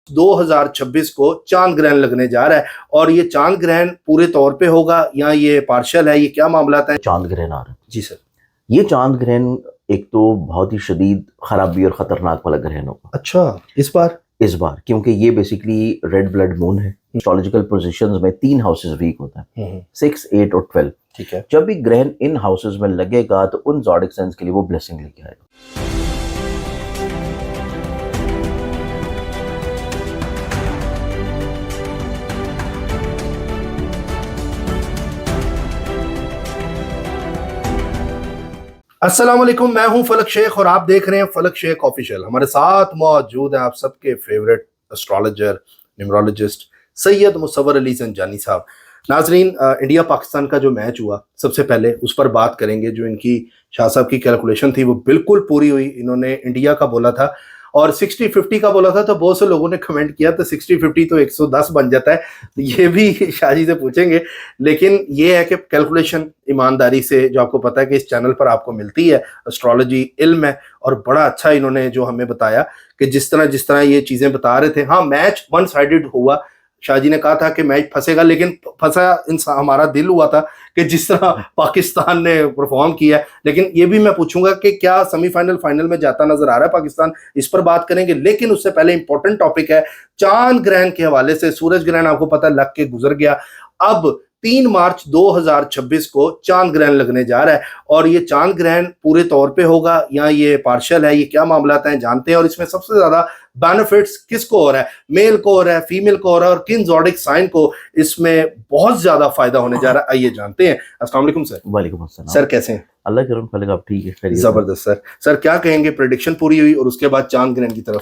2026 کو چاند گرہن لگنے جا رہا ہے اور یہ چاند گرہن پورے طور پہ ہوگا یا یہ پارشل ہے, یہ کیا معاملات ہیں؟ چاند گرہن آ رہا ہے جی سر. یہ چاند گرہن ایک تو بہت ہی شدید خرابی اور خطرناک والا گرہن ہوگا. اچھا, اس بار کیونکہ یہ بیسیکلی ریڈ بلڈ مون ہے. اسٹرالوجیکل پوزیشنز میں 3 ہاؤسز ویک ہوتا ہے, 6, 8 اور 12. ٹھیک ہے. جب بھی گرہن ان ہاؤسز میں لگے گا تو ان زوڈک سائنز کے لیے وہ بلیسنگ لے کے آئے گا. السلام علیکم, میں ہوں فلک شیخ اور آپ دیکھ رہے ہیں فلک شیخ آفیشیل. ہمارے ساتھ موجود ہیں آپ سب کے فیوریٹ اسٹرالوجر, نیمرولوجسٹ سید مصور علی زنجانی صاحب. ناظرین, انڈیا پاکستان کا جو میچ ہوا سب سے پہلے اس پر بات کریں گے. جو ان کی شاہ صاحب کی کیلکولیشن تھی وہ بالکل پوری ہوئی. انہوں نے انڈیا کا بولا تھا اور 60-50 کا بولا تھا, تو بہت سے لوگوں نے کمنٹ کیا تو 60-50 تو 110 بن جاتا ہے. یہ بھی شاہ جی سے پوچھیں گے, لیکن یہ ہے کہ کیلکولیشن ایمانداری سے, جو آپ کو پتا ہے کہ اس چینل پر آپ کو ملتی ہے, اسٹرالوجی علم ہے اور بڑا اچھا انہوں نے جو ہمیں بتایا کہ جس طرح یہ چیزیں بتا رہے تھے. ہاں, میچ ون سائیڈڈ ہوا. شاہ جی نے کہا تھا کہ میچ پھنسے گا, لیکن پھنسا ہمارا دل ہوا تھا کہ جس طرح پاکستان نے پرفارم کیا ہے. لیکن یہ بھی میں پوچھوں گا کہ کیا سیمی فائنل میں جاتا نظر آ رہا ہے پاکستان, اس پر بات کریں گے. لیکن اس سے پہلے امپورٹنٹ ٹاپک ہے چاند گرہن کے حوالے سے. سورج گرہن آپ کو پتہ لگ کے گزر گیا, اب 3 مارچ 2026 کو چاند گرہن لگنے جا رہا ہے اور یہ چاند گرہن پورے طور پہ ہوگا یا یہ پارشل ہے, یہ کیا معاملات ہیں جانتے ہیں. اور اس میں سب سے زیادہ بینیفٹس کس کو ہو رہا ہے, میل کو ہو رہا ہے, فیمیل کو ہو رہا ہے, اور کن زوڈک سائن کو اس میں بہت زیادہ فائدہ ہونے جا رہا ہے, آئیے جانتے ہیں. السلام علیکم سر. وعلیکم السلام سر کیسے ہیں؟ اللہ کرم فلک, آپ ٹھیک ہے؟ زبردست سر. سر کیا کہیں گے, پریڈکشن پوری ہوئی اور اس کے بعد چاند گرہن کی طرف؟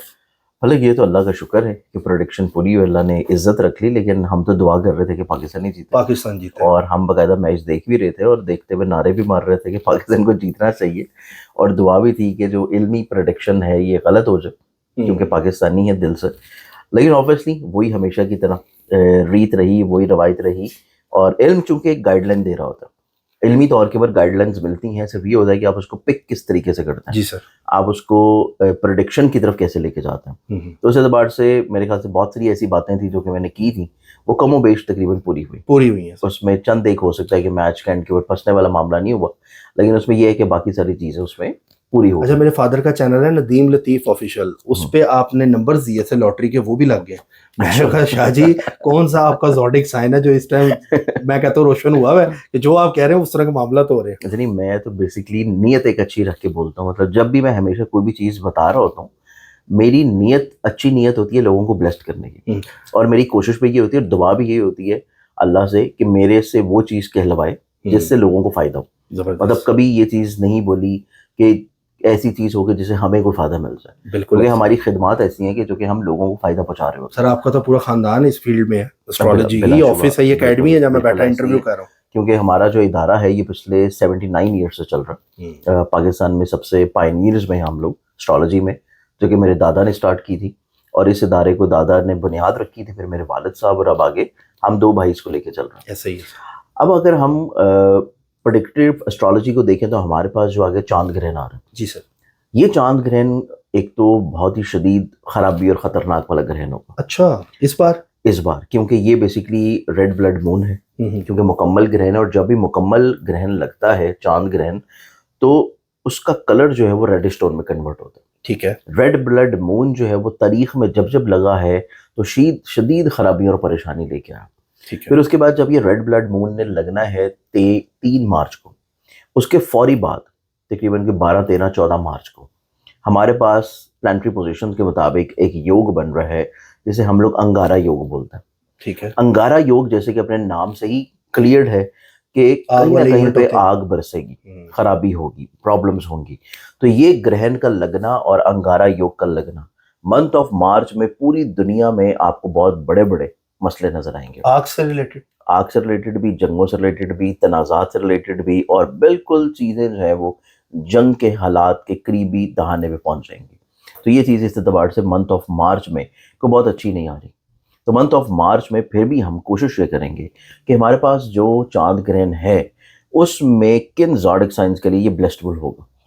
فلک, یہ تو اللہ کا شکر ہے کہ پروڈکشن پوری ہوئی, اللہ نے عزت رکھ لی. لیکن ہم تو دعا کر رہے تھے کہ پاکستان جیتے, اور ہم باقاعدہ میچ دیکھ بھی رہے تھے اور دیکھتے ہوئے نعرے بھی مار رہے تھے کہ پاکستان کو جیتنا چاہیے, اور دعا بھی تھی کہ جو علمی پروڈکشن ہے یہ غلط ہو جائے, کیونکہ پاکستانی ہے دل سے. لیکن آبویسلی وہی ہمیشہ کی طرح ریت رہی, وہی روایت رہی. اور علم چونکہ ایک گائیڈ لائن دے رہا ہوتا ہے, علمی طور کے اوپر گائیڈ لائنز ملتی ہیں, صرف یہ ہوتا ہے کہ آپ اس کو پک کس طریقے سے کرتے ہیں. جی سر. آپ اس کو پریڈکشن کی طرف کیسے لے کے جاتے ہیں. تو اس اعتبار سے میرے خیال سے بہت ساری ایسی باتیں تھیں جو کہ میں نے کی تھیں, وہ کم و بیش تقریباً پوری ہوئی ہیں. اس میں چند ایک ہو سکتا ہے کہ میچ کے اینڈ کے اوپر پھنسنے والا معاملہ نہیں ہوا, لیکن اس میں یہ ہے کہ باقی ساری چیزیں اس میں پوری ہو. اچھا, میرے فادر کا چینل ہے ندیم لطیف آفیشیل, اس پہ آپ نے نمبرز دیے تھے لاٹری کے, وہ بھی لگ گئے. میں نے کہا شاہ جی کون سا آپ کا زوڈک سائن ہے جو اس ٹائم میں کہتا ہوں روشن ہوا ہے, کہ جو آپ کہہ رہے ہیں اس طرح کے معاملہ تو ہو رہے ہیں. نہیں, میں تو بیسیکلی نیت ایک اچھی رکھ کے بولتا ہوں. مطلب جب بھی میں ہمیشہ کوئی بھی چیز بتا رہا ہوتا ہوں, میری نیت اچھی نیت ہوتی ہے لوگوں کو بلیسڈ کرنے کی, اور میری کوشش بھی یہ ہوتی ہے اور دعا بھی یہ ہوتی ہے اللہ سے کہ میرے سے وہ چیز کہلوائے جس سے لوگوں کو فائدہ ہو. مطلب کبھی یہ چیز نہیں بولی کہ ایسی چیز ہوگی جسے ہمیں کوئی فائدہ مل جائے. بالکل, کیونکہ ہماری خدمات ایسی ہیں کہ جو کہ ہم لوگوں کو فائدہ پہنچا رہے ہوتے ہیں. سر آپ کا تو پورا خاندان اس فیلڈ میں ہے, اسٹرالوجی کی آفس ہے, یہ اکیڈمی ہے جہاں میں بیٹھا انٹرویو کر رہا ہوں. کیونکہ ہمارا جو ادارہ ہے یہ پچھلے 79 ایئر سے چل رہا ہے. پاکستان میں سب سے پائنیئرز میں ہم لوگ اسٹرالوجی میں, جو کہ میرے دادا نے اسٹارٹ کی تھی, اور اس ادارے کو دادا نے بنیاد رکھی تھی, پھر میرے والد صاحب, اور اب آگے ہم 2 بھائی اس کو لے کے چل رہے ہیں. ایسا ہی ہے. اب اگر ہم پریڈکٹیو اسٹرالوجی کو دیکھیں تو ہمارے پاس جو آگے چاند گرہن آ رہا ہے. جی سر. یہ چاند گرہن ایک تو بہت ہی شدید خرابی اور خطرناک والا گرہن ہوگا. اچھا, اس بار کیونکہ یہ بیسیکلی ریڈ بلڈ مون ہے, کیونکہ مکمل گرہن ہے, اور جب بھی مکمل گرہن لگتا ہے چاند گرہن تو اس کا کلر جو ہے وہ ریڈ اسٹون میں کنورٹ ہوتا ہے. ٹھیک ہے. ریڈ بلڈ مون جو ہے وہ تاریخ میں جب لگا ہے تو شدید خرابیوں اور پریشانی لے کے آیا. پھر اس کے بعد جب یہ ریڈ بلڈ مون نے لگنا ہے 3 مارچ کو, اس کے فوری بعد تقریباً 12, 13, 14 مارچ کو ہمارے پاس پلانٹری پوزیشن کے مطابق ایک یوگ بن رہا ہے جسے ہم لوگ انگارا یوگ بولتے ہیں. ٹھیک ہے. انگارا یوگ جیسے کہ اپنے نام سے ہی کلیئرڈ ہے کہ کہیں نہ کہیں پہ آگ برسے گی, خرابی ہوگی, پرابلمز ہوں گی. تو یہ گرہن کا لگنا اور انگارا یوگ کا لگنا منتھ آف مارچ میں پوری دنیا میں آپ کو بہت بڑے بڑے مسئلے نظر آئیں گے. آگ سے ریلیٹڈ بھی, جنگوں سے ریلیٹڈ بھی, تنازعات سے ریلیٹڈ بھی, اور بالکل چیزیں جو ہے وہ جنگ کے حالات کے قریبی دہانے پہ پہنچ جائیں گی. تو یہ چیز اس اعتبار سے منتھ آف مارچ میں کو بہت اچھی نہیں آ رہی. تو منتھ آف مارچ میں پھر بھی ہم کوشش یہ کریں گے کہ ہمارے پاس جو چاند گرہن ہے اس میں کن زوڈک سائنز کے لیے یہ بلیسڈبل ہوگا.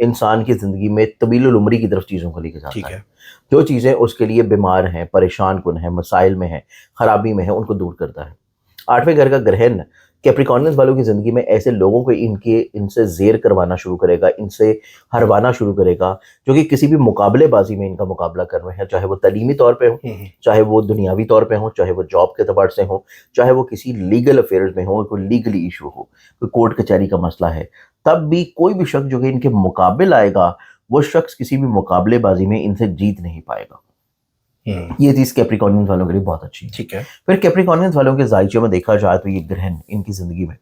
انسان کی زندگی میں طویل العمری کی طرف چیزوں کو لے کے جاتا ہے. جو چیزیں اس کے لیے بیمار ہیں، پریشان کن ہیں، مسائل میں ہیں، خرابی میں ہیں، ان کو دور کرتا ہے. 8ویں گھر کا گرہن کیپریکارنس والوں کی زندگی میں ایسے لوگوں کو ان سے زیر کروانا شروع کرے گا، ان سے ہروانا شروع کرے گا جو کہ کسی بھی مقابلے بازی میں ان کا مقابلہ کر رہے ہیں، چاہے وہ تعلیمی طور پہ ہوں، چاہے وہ دنیاوی طور پہ ہوں، چاہے وہ جاب کے اعتبار سے ہوں، چاہے وہ کسی لیگل افیئرز میں ہوں، کوئی لیگلی ایشو ہو، کوئی کورٹ کچہری کا مسئلہ ہے. تب بھی کوئی بھی شخص جو کہ ان کے مقابل آئے گا وہ شخص کسی بھی مقابلے بازی میں ان سے جیت نہیں پائے گا. یہ چیز کیپریکارنس والوں کے لیے بہت اچھی ہے. ٹھیک ہے. پھر کیپریکارنس والوں کے زائچے میں دیکھا جائے تو یہ گرہن ان کی زندگی میں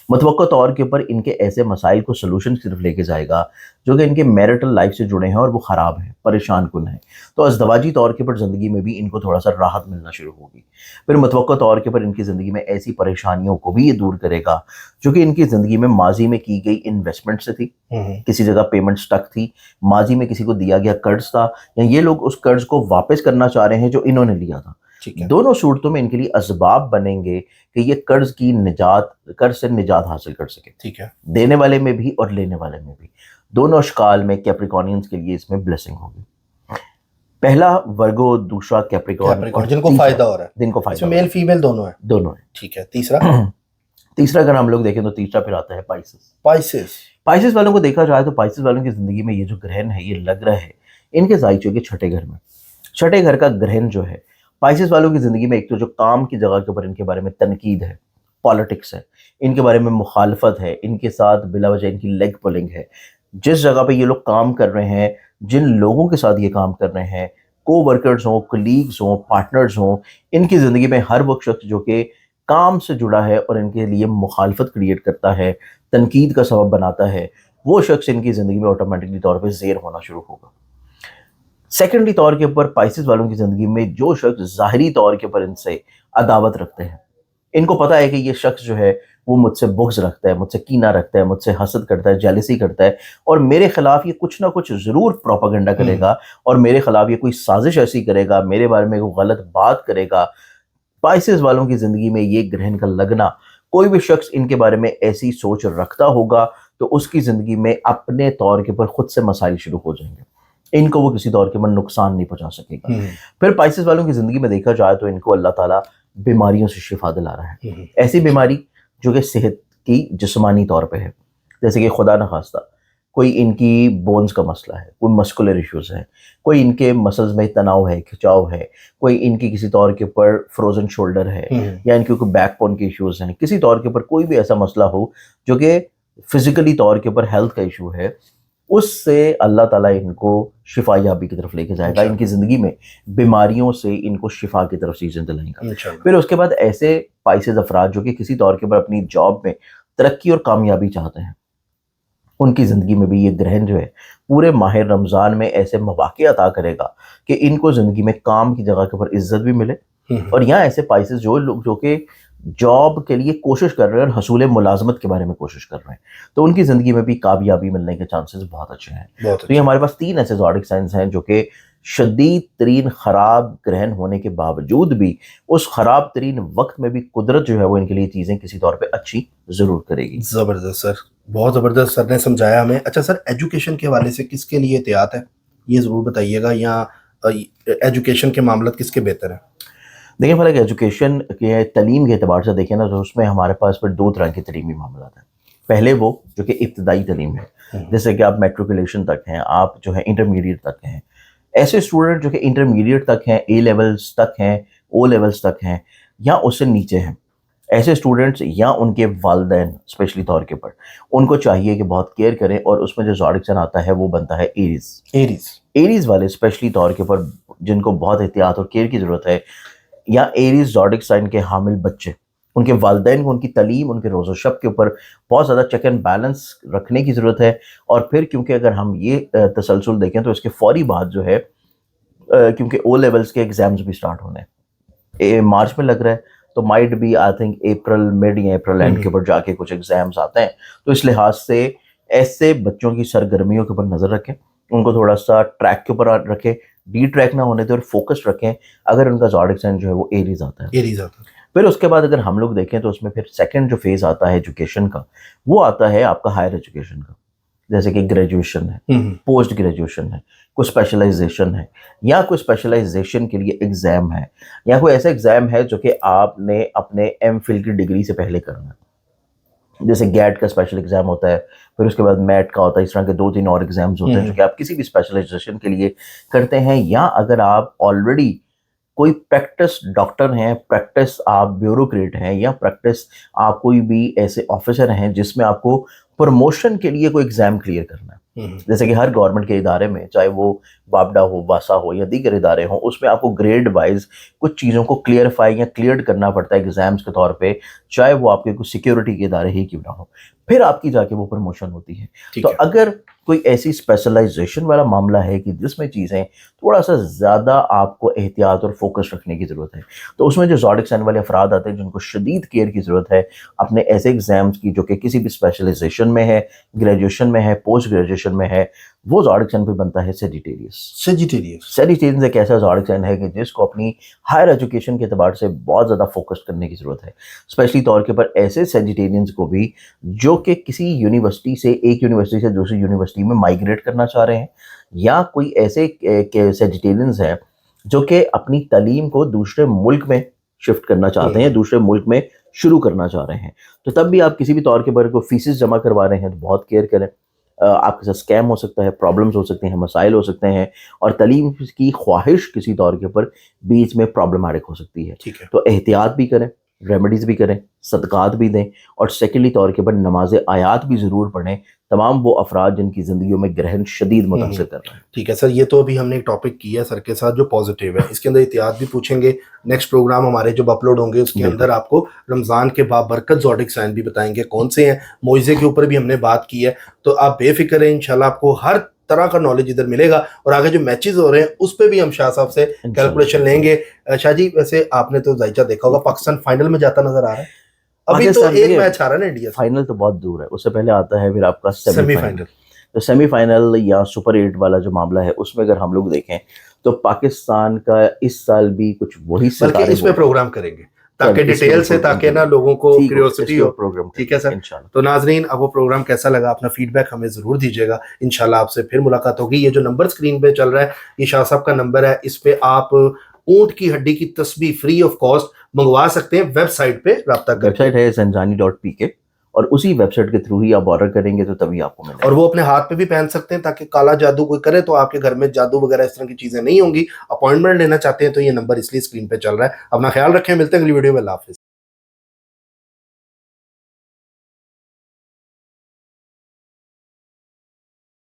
متوقع طور کے اوپر ان کے ایسے مسائل کو سلوشن کی طرف لے کے جائے گا جو کہ ان کے میرٹل لائف سے جڑے ہیں اور وہ خراب ہیں، پریشان کن ہیں. تو ازدواجی طور کے اوپر زندگی میں بھی ان کو تھوڑا سا راحت ملنا شروع ہوگی. پھر متوقع طور کے اوپر ان کی زندگی میں ایسی پریشانیوں کو بھی یہ دور کرے گا جو کہ ان کی زندگی میں ماضی میں کی گئی انویسٹمنٹ سے تھی، کسی جگہ پیمنٹ سٹک تھی، ماضی میں کسی کو دیا گیا قرض تھا، یا یہ لوگ اس قرض کو واپس کرنا چاہ رہے ہیں جو انہوں نے لیا تھا. دونوں صورتوں میں ان کے لیے اسباب بنیں گے کہ یہ قرض سے نجات حاصل کر سکے. ٹھیک ہے. دینے والے میں بھی اور لینے والے میں بھی، دونوں اشکال میں کیپریکارنس کے لیے اس میں بلیسنگ ہوگی. پہلا ورگو، دوسرا کیپریکارن، جن کو فائدہ ہو رہا ہے، جن کو فائدہ، میل فیمیل دونوں ہیں. دونوں ہیں. ٹھیک ہے. تیسرا اگر ہم لوگ دیکھیں تو تیسرا پھر آتا ہے پائسس والوں کو دیکھا جائے تو پائسس والوں کی زندگی میں یہ جو گرہن ہے یہ لگ رہا ہے ان کے زائچوں کے چھٹے گھر میں. چھٹے گھر کا گرہن جو ہے پائسس والوں کی زندگی میں ایک تو جو کام کی جگہ کے اوپر ان کے بارے میں تنقید ہے، پالیٹکس ہے، ان کے بارے میں مخالفت ہے، ان کے ساتھ بلا وجہ ان کی لیگ پولنگ ہے. جس جگہ پہ یہ لوگ کام کر رہے ہیں، جن لوگوں کے ساتھ یہ کام کر رہے ہیں، کو ورکرز ہوں، کلیگز ہوں، پارٹنرز ہوں، ان کی زندگی میں ہر وہ شخص جو کہ کام سے جڑا ہے اور ان کے لیے مخالفت کریٹ کرتا ہے، تنقید کا سبب بناتا ہے، وہ شخص ان کی زندگی میں آٹومیٹکلی طور پہ زیر ہونا شروع ہوگا. سیکنڈری طور کے اوپر پائسس والوں کی زندگی میں جو شخص ظاہری طور کے اوپر ان سے عداوت رکھتے ہیں، ان کو پتہ ہے کہ یہ شخص جو ہے وہ مجھ سے بغض رکھتا ہے، مجھ سے کینہ رکھتا ہے، مجھ سے حسد کرتا ہے، جیلسی کرتا ہے، اور میرے خلاف یہ کچھ نہ کچھ ضرور پروپیگنڈا کرے گا اور میرے خلاف یہ کوئی سازش ایسی کرے گا، میرے بارے میں کوئی غلط بات کرے گا. پائسس والوں کی زندگی میں یہ گرہن کا لگنا، کوئی بھی شخص ان کے بارے میں ایسی سوچ رکھتا ہوگا تو اس کی زندگی میں اپنے طور کے اوپر خود سے مسائل شروع ہو جائیں گے. ان کو وہ کسی طور کے اوپر نقصان نہیں پہنچا سکے گا. پھر پائسس والوں کی زندگی میں دیکھا جائے تو ان کو اللہ تعالیٰ بیماریوں سے شفا دلا رہا ہے. ایسی بیماری جو کہ صحت کی جسمانی طور پہ ہے، جیسے کہ خدا نخواستہ کوئی ان کی بونز کا مسئلہ ہے، کوئی مسکولر ایشوز ہے، کوئی ان کے مسلز میں تناؤ ہے، کھچاؤ ہے، کوئی ان کی کسی طور کے اوپر فروزن شولڈر ہے، یا ان کے کوئی بیک بون کے ایشوز ہیں، کسی طور کے اوپر کوئی بھی ایسا مسئلہ ہو جو کہ فزیکلی طور کے اوپر ہیلتھ کا ایشو ہے، اس سے اللہ تعالیٰ ان کو شفا یابی کی طرف لے کے جائے گا. ان کی زندگی میں بیماریوں سے ان کو شفا کی طرف چیزیں دلائیں گا. پھر اس کے بعد ایسے پائسز افراد جو کہ کسی طور کے اوپر اپنی جاب میں ترقی اور کامیابی چاہتے ہیں، ان کی زندگی میں بھی یہ گرہن جو ہے پورے ماہ رمضان میں ایسے مواقع عطا کرے گا کہ ان کو زندگی میں کام کی جگہ کے اوپر عزت بھی ملے. اور یہاں ایسے پائسز جو لوگ جو کہ جاب کے لیے کوشش کر رہے ہیں اور حصول ملازمت کے بارے میں کوشش کر رہے ہیں، تو ان کی زندگی میں بھی کامیابی ملنے کے چانسز بہت اچھے ہیں. تو یہ ہمارے پاس 3 ایسے زوڈک سائنز ہیں جو کہ شدید ترین خراب گرہن ہونے کے باوجود بھی اس خراب ترین وقت میں بھی قدرت جو ہے وہ ان کے لیے چیزیں کسی طور پہ اچھی ضرور کرے گی. زبردست سر، بہت زبردست سر نے سمجھایا ہمیں. اچھا سر، ایجوکیشن کے حوالے سے کس کے لیے احتیاط ہے یہ ضرور بتائیے گا، یا ایجوکیشن کے معاملات کس کے بہتر ہیں؟ دیکھیں فلک، ایجوکیشن کے تعلیم کے اعتبار سے دیکھیں نا تو اس میں ہمارے پاس پھر 2 طرح کے تعلیمی معاملات ہیں. پہلے وہ جو کہ ابتدائی تعلیم ہے، جیسے کہ آپ میٹریکولیشن تک ہیں، آپ جو ہے انٹرمیڈیٹ تک ہیں. ایسے اسٹوڈنٹ جو کہ انٹرمیڈیٹ تک ہیں، اے لیولز تک ہیں، او لیولز تک ہیں، یا اس سے نیچے ہیں، ایسے اسٹوڈنٹس یا ان کے والدین اسپیشلی طور کے پر ان کو چاہیے کہ بہت کیئر کریں. اور اس میں جو زوڈک سائن آتا ہے وہ بنتا ہے ایریز والے اسپیشلی طور کے پر جن کو بہت احتیاط اور کیئر کی ضرورت ہے، یا ایریز زوڈک سائن کے حامل بچے، ان کے والدین کو ان کی تعلیم، ان کے روز و شب کے اوپر بہت زیادہ چیک اینڈ بیلنس رکھنے کی ضرورت ہے. اور پھر کیونکہ اگر ہم یہ تسلسل دیکھیں تو اس کے فوری بعد جو ہے کیونکہ او لیولز کے ایگزامز بھی سٹارٹ ہونے ہیں، مارچ میں لگ رہا ہے، تو مائٹ بھی آئی تھنک اپریل مڈ یا اپریل اینڈ کے اوپر جا کے کچھ ایگزامز آتے ہیں. تو اس لحاظ سے ایسے بچوں کی سرگرمیوں کے اوپر نظر رکھیں، ان کو تھوڑا سا ٹریک کے اوپر رکھیں، ڈی ٹریک نہ ہونے دیں اور فوکس رکھیں اگر ان کا زوڈک سائن جو ہے وہ ایریز آتا ہے. پھر اس کے بعد اگر ہم لوگ دیکھیں تو اس میں پھر سیکنڈ جو فیز آتا ہے ایجوکیشن کا، وہ آتا ہے آپ کا ہائر ایجوکیشن کا، جیسے کہ گریجویشن ہے، پوسٹ گریجویشن ہے، کوئی اسپیشلائزیشن ہے، یا کوئی اسپیشلائزیشن کے لیے ایگزام ہے، یا کوئی ایسا ایگزام ہے جو کہ آپ نے اپنے ایم فل کی ڈگری سے پہلے کرنا ہے، جیسے گیٹ کا اسپیشل ایگزام ہوتا ہے، پھر اس کے بعد میٹ کا ہوتا ہے، اس طرح کے 2-3 اور ایگزامز ہوتے ہیں جو کہ آپ کسی بھی اسپیشلائزیشن کے لیے کرتے ہیں. یا اگر آپ آلریڈی کوئی پریکٹس ڈاکٹر ہیں، پریکٹس آپ بیوروکریٹ ہیں، یا پریکٹس آپ کوئی بھی ایسے آفیسر ہیں جس میں آپ کو پروموشن کے لیے کوئی ایگزام کلیئر کرنا ہے، جیسے کہ ہر گورنمنٹ کے ادارے میں، چاہے وہ بابڈا ہو، واسا ہو یا دیگر ادارے ہوں، اس میں آپ کو گریڈ وائز کچھ چیزوں کو کلیئرفائی یا کلیئر کرنا پڑتا ہے ایگزامز کے طور پہ، چاہے وہ آپ کے کوئی سیکیورٹی کے ادارے ہی کیوں نہ ہو، پھر آپ کی جا کے وہ پروموشن ہوتی ہے. تو اگر کوئی ایسی اسپیشلائزیشن والا معاملہ ہے کہ جس میں چیزیں تھوڑا سا زیادہ آپ کو احتیاط اور فوکس رکھنے کی ضرورت ہے، تو اس میں جو زوڈک سائن والے افراد آتے ہیں جن کو شدید کیئر کی ضرورت ہے اپنے ایسے ایگزامز کی جو کہ کسی بھی اسپیشلائزیشن میں ہے، گریجویشن میں ہے، پوسٹ گریجویشن میں ہے، وہ زوڈک سائن پہ بنتا ہے سیجیٹیریس ایک ایسا زوڈک سائن ہے کہ جس کو اپنی ہائر ایجوکیشن کے اعتبار سے بہت زیادہ فوکس کرنے کی ضرورت ہے، اسپیشلی طور کے پر ایسے سیجیٹیرینز کو بھی جو کہ کسی یونیورسٹی سے، ایک یونیورسٹی سے دوسری یونیورسٹی میں مائیگریٹ کرنا چاہ رہے ہیں، یا کوئی ایسے سیجیٹیرینز ہیں جو کہ اپنی تعلیم کو دوسرے ملک میں شفٹ کرنا چاہتے ہیں، دوسرے ملک میں شروع کرنا چاہ رہے ہیں. تو تب بھی آپ کسی بھی طور کے پر کوئی فیسز جمع کروا رہے ہیں تو بہت کیئر کریں. آپ کے ساتھ اسکیم ہو سکتا ہے، پرابلمز ہو سکتے ہیں، مسائل ہو سکتے ہیں، اور تعلیم کی خواہش کسی طور کے پر بیچ میں پرابلمٹک ہو سکتی ہے. تو احتیاط بھی کریں، ریمیڈیز بھی کریں، صدقات بھی دیں، اور سیکنڈلی طور کے پر نماز آیات بھی ضرور پڑھیں تمام وہ افراد جن کی زندگیوں میں گرہن شدید متاثر کر رہے ہیں. ٹھیک ہے سر، یہ تو ابھی ہم نے ایک ٹاپک کیا ہے سر کے ساتھ جو پازیٹیو ہے، اس کے اندر احتیاط بھی پوچھیں گے. نیکسٹ پروگرام ہمارے جب اپلوڈ ہوں گے اس کے اندر آپ کو رمضان کے بابرکت زوڈک سائن بھی بتائیں گے کون سے ہیں. معجزے کے اوپر بھی ہم نے بات کی ہے، تو آپ بے فکر ہیں، انشاءاللہ آپ کو ہر طرح کا نالج ادھر ملے گا. اور آگے جو میچز ہو رہے ہیں اس پہ بھی ہم شاہ صاحب سے کیلکولیشن لیں گے. شاہ جی ویسے آپ نے تو ذائچہ دیکھا ہوگا، پاکستان فائنل میں جاتا نظر آ رہا ہے، ابھی تو ایک میچ آ رہا ہے نا انڈیا سے. فائنل تو بہت دور ہے، اس سے پہلے آتا ہے پھر آپ کا سیمی فائنل. تو سیمی فائنل یا سپر 8 والا جو معاملہ ہے اس میں اگر ہم لوگ دیکھیں تو پاکستان کا اس سال بھی کچھ وہی ستارے، بلکہ اس پہ پروگرام کریں گے تاکہ ڈیٹیل سے، تاکہ نا لوگوں کو کیوریوسٹی ہو. ٹھیک ہے سر. تو ناظرین اب وہ پروگرام کیسا لگا، اپنا فیڈ بیک ہمیں ضرور دیجیے گا. انشاءاللہ آپ سے پھر ملاقات ہوگی. یہ جو نمبر اسکرین پہ چل رہا ہے یہ شاہ صاحب کا نمبر ہے، اس پہ آپ اونٹ کی ہڈی کی تسبیح فری آف کاسٹ منگوا سکتے ہیں. ویب سائٹ پہ رابطہ کر، ویب سائٹ ہے zanjani.pk، اور اسی ویب سائٹ کے تھرو ہی آپ آرڈر کریں گے تو تبھی آپ کو ملے گا. اور وہ اپنے ہاتھ پہ بھی پہن سکتے ہیں تاکہ کالا جادو کوئی کرے تو آپ کے گھر میں جادو وغیرہ اس طرح کی چیزیں نہیں ہوں گی. اپوائنٹمنٹ لینا چاہتے ہیں تو یہ نمبر اس لیے اسکرین پہ چل رہا ہے. اپنا خیال رکھیں، ملتے ہیں اگلی ویڈیو میں. اللہ حافظ.